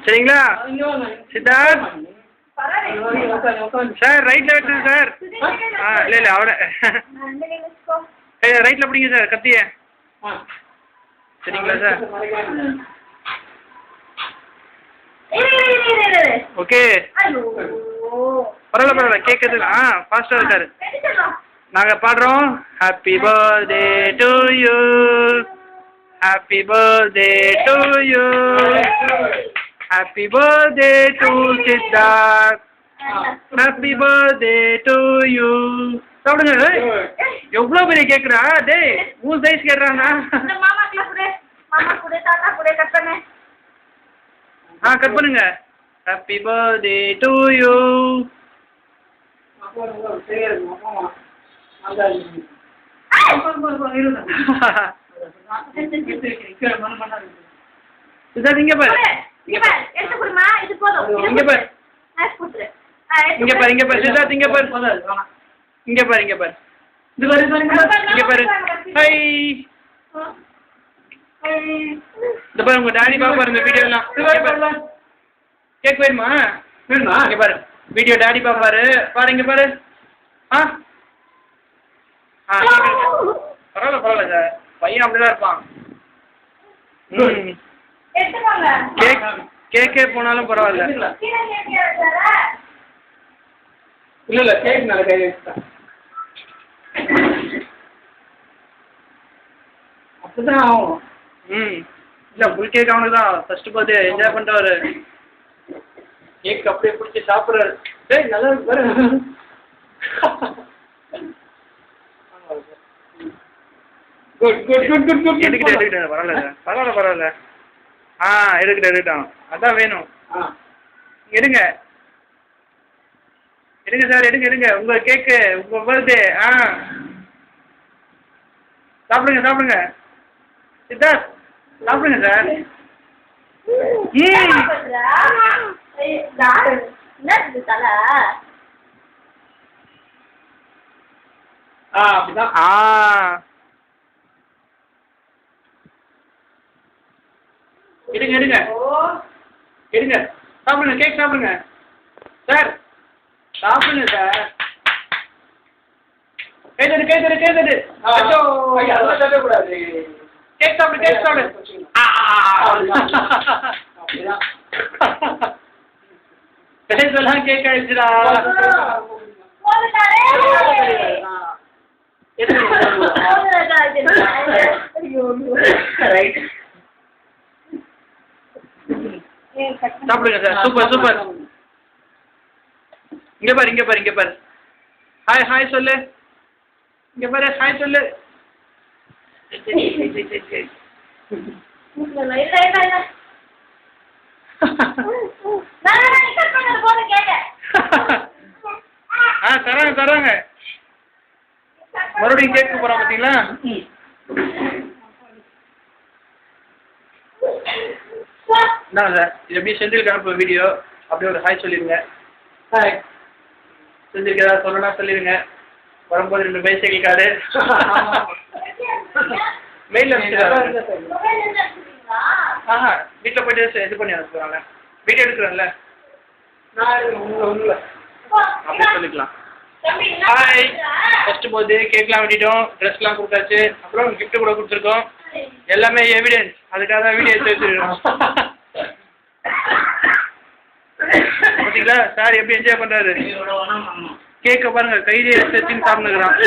சரிங்களா சித்தார்த் சார் ரைட்டில் வெட்டுங்க சார். இல்லை அவட ரைட்டில் பிடிங்க சார் கத்திய. சரிங்களா சார்? ஓகே பரவாயில்ல கேட்குது. ஃபாஸ்ட்டாக இருக்காரு. நாங்கள் பாடுறோம். Happy birthday to you, happy birthday to you, happy birthday to Siddharth, happy birthday to you. சாப்பிடுங்க. எவ்வளோ பெரிய கேட்குறா டேய், 3 சைஸ் கேட்குறாண்ணா. கட் பண்ணுங்க. Happy birthday to you. Siddharth இங்க பாரு, இங்க பாரு, இங்க பாரு, இங்க பாரு சித்தார்த், இங்க பாரு, இங்க பாரு, இங்க பாரு, இங்க பாரு. ஹை இந்த பாரு உங்க டாடி பாப்பாரு இந்த வீடியோ எல்லாம். கேக் வேணுமா? இங்க பாரு வீடியோ டாடி பாப்பாரு. பாரு இங்க பாரு. பரவாயில்ல பரவாயில்ல சார், பையன் அப்படிதான் இருப்பான். கேக்கே போனாலும் பரவாயில்ல. இல்ல கேக் நல்ல கை வச்சுட்டேன். அப்படிதான் ஆகும். இல்ல ஃபுல் கேக் அவனுக்கு தான் ஃபர்ஸ்ட் பர்த்டே என்ஜாய் பண்ணிட்டு கேக் அப்படியே பிடிச்சி சாப்பிட்றாரு. டேய் நல்லா இருக்கு பாரு. Good good good good good. எடுக்கிட்டேன் பரவாயில்ல சார், பரவாயில்ல பரவாயில்ல. எடுக்கட்டும் அதான் வேணும். எடுங்க எடுங்க சார், எடுங்க உங்க கேக்கு, உங்க பர்த்டே. சாப்பிடுங்க சாப்பிடுங்க சித்தார்த், சாப்பிடுங்க சார். அப்படிதான். எடுங்க எடுங்க சாப்பிடுங்க, கேக் சாப்பிடுங்க சார், சாப்பிடுங்க சார். கைதடு கைதடு கைதடு. அதெல்லாம் சொல்லக்கூடாது. கேக் சாப்பிடு, கேக் சாப்பிடு. பேசலாம் கேக் ஆயிடுச்சுடா. சாப்பிடுங்க சார், சூப்பர் சூப்பர். இங்க பாரு இங்க பாரு இங்க பாரு. ஹாய் ஹாய் சொல்லு. இங்க பாரு ஹாய் சொல்லு. தராங்க தராங்க. மறுபடியும் கேட்க போறான் பாத்தீங்களா? இந்தாங்க சார், இது அப்படியே செந்திலுக்கு அனுப்ப வீடியோ. அப்படியே ஒரு ஹாய் சொல்லிடுங்க. ஹாய் செந்திலுக்கு ஏதாவது சொல்லணும்னா சொல்லிடுங்க. வரும்போது 2 பைசைக்கிள் கார்டு மெயிலில் அனுப்பிச்சிடுறாங்க. வீட்டில் போய்ட்டு இது பண்ணி அனுப்புகிறாங்க. வீடியோ எடுக்கிறேன்ல அப்படியே சொல்லிக்கலாம். ஹாய் ஃபர்ஸ்ட் போது கேக்லாம் வெட்டிட்டோம், ட்ரெஸ்லாம் கொடுத்தாச்சு, அப்புறம் கிஃப்ட் கூட கொடுத்துருக்கோம். எல்லாமே எவிடன்ஸ், அதுக்காக தான் வீடியோ எடுத்து வச்சுருக்கோம். பார்த்தீங்களா சார் எப்படி என்ஜாய் பண்ணுறாரு. கேக்கை பாருங்கள், கையிலே எடுத்து சாப்பிட்டுக்கிறான்.